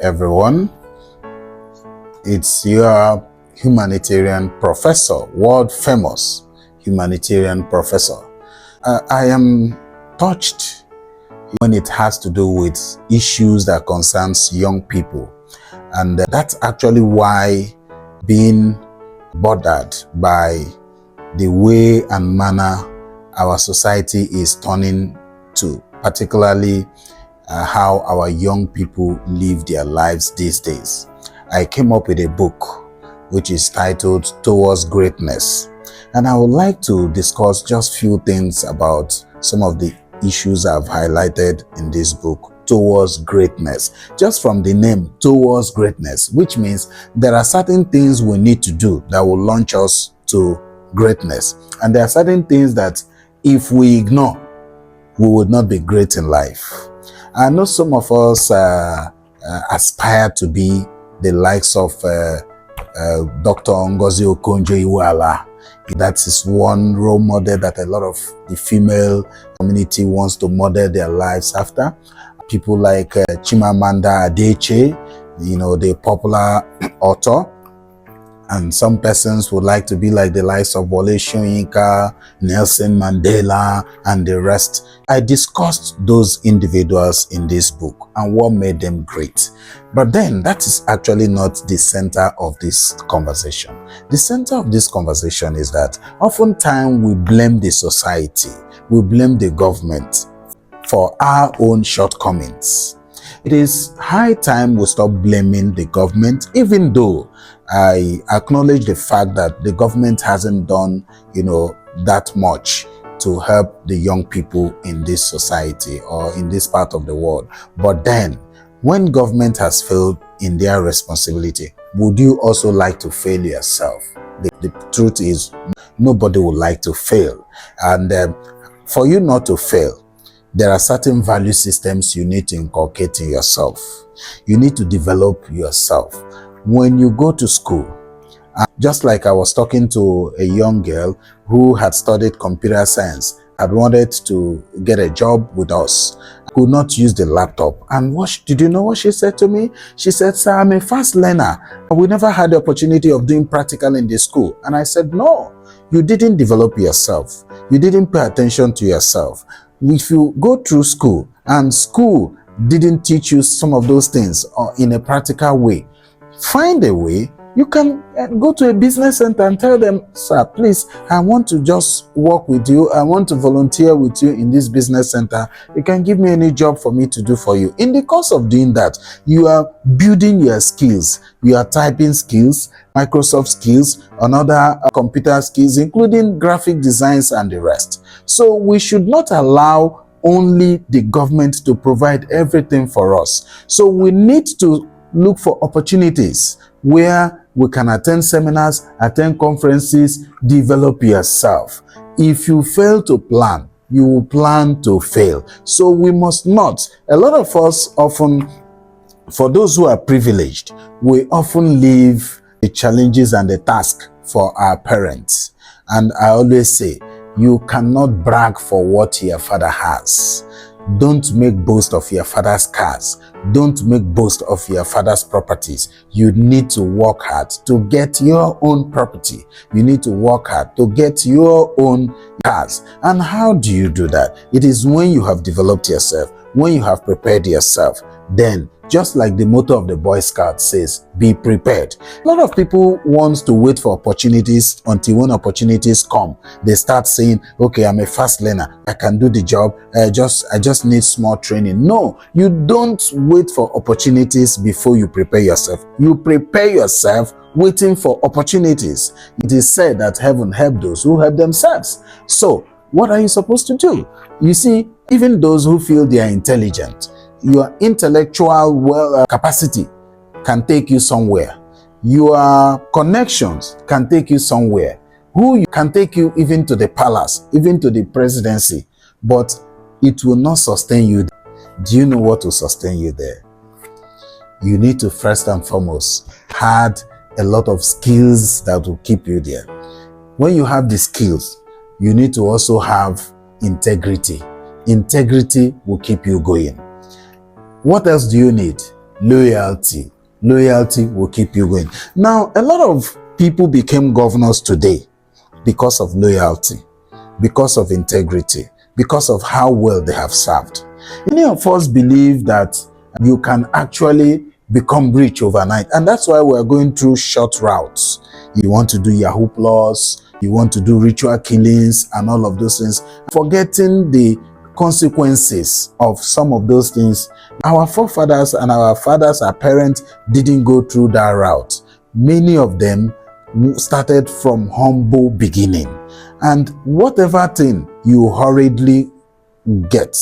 everyone. It's your humanitarian professor, world famous humanitarian professor. I am touched when it has to do with issues that concerns young people. And that's actually why being bothered by the way and manner our society is turning to, particularly how our young people live their lives these days. I came up with a book which is titled Towards Greatness, and I would like to discuss just few things about some of the issues I've highlighted in this book, Towards Greatness. Just from the name, Towards Greatness, which means there are certain things we need to do that will launch us to greatness, and there are certain things that if we ignore, we would not be great in life. I know some of us aspire to be the likes of Dr. Ngozi Okonjo-Iweala. That is one role model that a lot of the female community wants to model their lives after. People like Chimamanda Adichie, the popular author. And some persons would like to be like the likes of Wole Soyinka, Nelson Mandela, and the rest. I discussed those individuals in this book and what made them great. But then that is actually not the center of this conversation. The center of this conversation is that oftentimes we blame the society, we blame the government for our own shortcomings. It is high time we stop blaming the government, even though I acknowledge the fact that the government hasn't done, that much to help the young people in this society or in this part of the world. But then, when government has failed in their responsibility, would you also like to fail yourself? The truth is, nobody would like to fail. And for you not to fail, there are certain value systems you need to inculcate in yourself. You need to develop yourself. When you go to school, just like I was talking to a young girl who had studied computer science, had wanted to get a job with us, could not use the laptop. And did you know what she said to me? She said, "Sir, I'm a fast learner. We never had the opportunity of doing practical in the school." And I said, "No, you didn't develop yourself. You didn't pay attention to yourself. If you go through school and school didn't teach you some of those things in a practical way, find a way. You can go to a business center and tell them, 'Sir, please, I want to just work with you. I want to volunteer with you in this business center. You can give me any job for me to do for you.' In the course of doing that, you are building your skills. You are typing skills, Microsoft skills, another computer skills, including graphic designs and the rest. So we should not allow only the government to provide everything for us. So we need to look for opportunities where we can attend seminars, attend conferences, develop yourself. If you fail to plan, you will plan to fail. So we must not. A lot of us often, for those who are privileged, we often leave the challenges and the task for our parents. And I always say, you cannot brag for what your father has. Don't make boast of your father's cars. Don't make boast of your father's properties. You need to work hard to get your own property. You need to work hard to get your own cars. And how do you do that? It is when you have developed yourself, when you have prepared yourself. Then, just like the motto of the Boy Scout says, be prepared. A lot of people want to wait for opportunities until when opportunities come, they start saying, okay, I'm a fast learner. I can do the job. I just need small training. No, you don't wait for opportunities before you prepare yourself. You prepare yourself waiting for opportunities. It is said that heaven help those who help themselves. So what are you supposed to do? You see, even those who feel they are intelligent, your intellectual capacity can take you somewhere. Your connections can take you somewhere. Who can take you even to the palace, even to the presidency, but it will not sustain you. Do you know what will sustain you there? You need to first and foremost have a lot of skills that will keep you there. When you have the skills, you need to also have integrity. Integrity will keep you going. What else do you need? loyalty. Loyalty will keep you going. Now, a lot of people became governors today because of loyalty, because of integrity, because of how well they have served. Many of us believe that you can actually become rich overnight, and that's why we're going through short routes. You want to do Yahoo Plus, you want to do ritual killings and all of those things, forgetting the consequences of some of those things. Our forefathers and our fathers, our parents, didn't go through that route. Many of them started from humble beginning, and whatever thing you hurriedly get,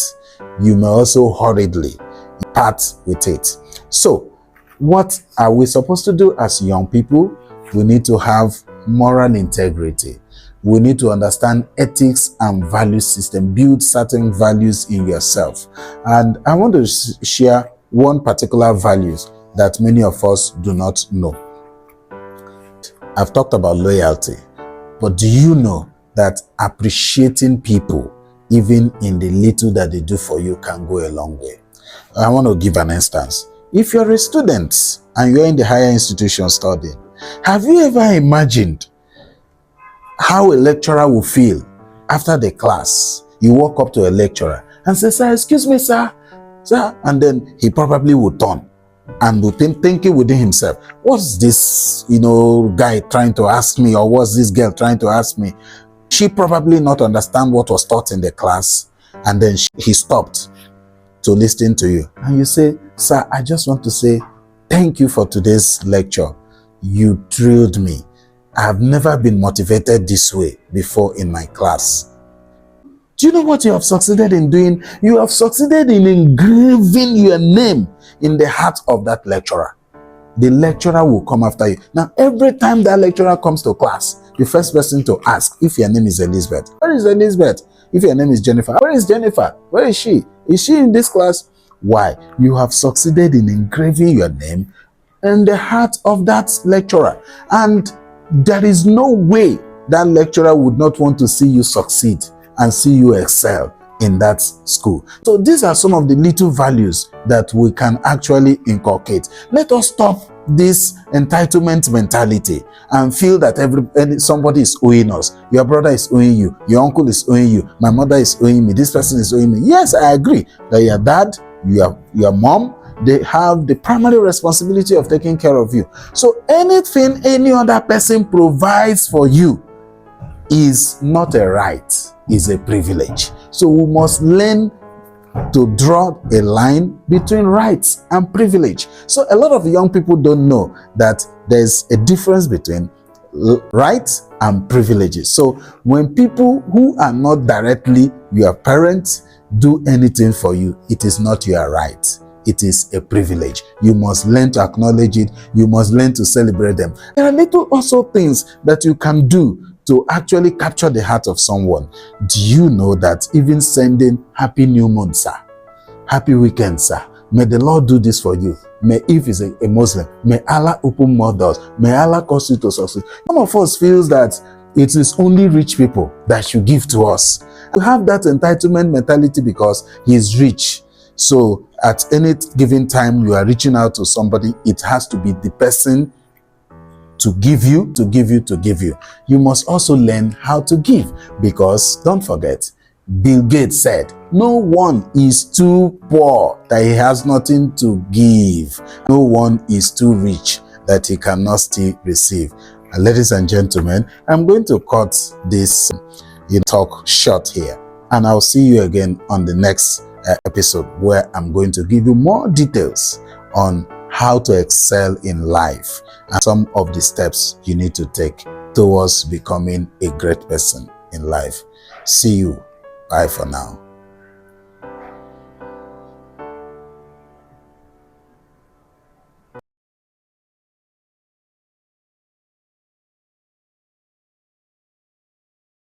you may also hurriedly part with it. So what are we supposed to do as young people? We need to have moral integrity. We need to understand ethics and value system, build certain values in yourself. And I want to share one particular values that many of us do not know. I've talked about loyalty, but do you know that appreciating people, even in the little that they do for you, can go a long way? I want to give an instance. If you're a student and you're in the higher institution studying, have you ever imagined how a lecturer will feel after the class? You walk up to a lecturer and say, "Sir, excuse me, sir," and then he probably will turn and will thinking within himself, "What's this, guy trying to ask me, or what's this girl trying to ask me?" She probably not understand what was taught in the class, and then he stopped to listen to you. And you say, "Sir, I just want to say thank you for today's lecture. You thrilled me. I have never been motivated this way before in my class." Do you know what you have succeeded in doing? You have succeeded in engraving your name in the heart of that lecturer. The lecturer will come after you. Now, every time that lecturer comes to class, the first person to ask, if your name is Elizabeth, where is Elizabeth? If your name is Jennifer, where is Jennifer? Where is she? Is she in this class? Why? You have succeeded in engraving your name in the heart of that lecturer. And there is no way that lecturer would not want to see you succeed and see you excel in that school. So these are some of the little values that we can actually inculcate. Let us stop this entitlement mentality and feel that somebody is owing us. Your brother is owing you, your uncle is owing you, my mother is owing me, this person is owing me. Yes, I agree that your dad, your mom, they have the primary responsibility of taking care of you. So anything any other person provides for you is not a right, is a privilege. So we must learn to draw a line between rights and privilege. So a lot of young people don't know that there's a difference between rights and privileges. So when people who are not directly your parents do anything for you, it is not your right. It is a privilege. You must learn to acknowledge it. You must learn to celebrate them. There are little also things that you can do to actually capture the heart of someone. Do you know that even sending happy new moon, sir, happy weekend, sir, may the Lord do this for you. May, if he's a Muslim, may Allah open more doors. May Allah cause you to succeed. Some of us feels that it is only rich people that should give to us. We have that entitlement mentality because he is rich. So at any given time you are reaching out to somebody, it has to be the person to give you. You must also learn how to give, because don't forget, Bill Gates said, no one is too poor that he has nothing to give. No one is too rich that he cannot still receive. And ladies and gentlemen, I'm going to cut this talk short here, and I'll see you again on the next episode, where I'm going to give you more details on how to excel in life and some of the steps you need to take towards becoming a great person in life. See you. Bye for now.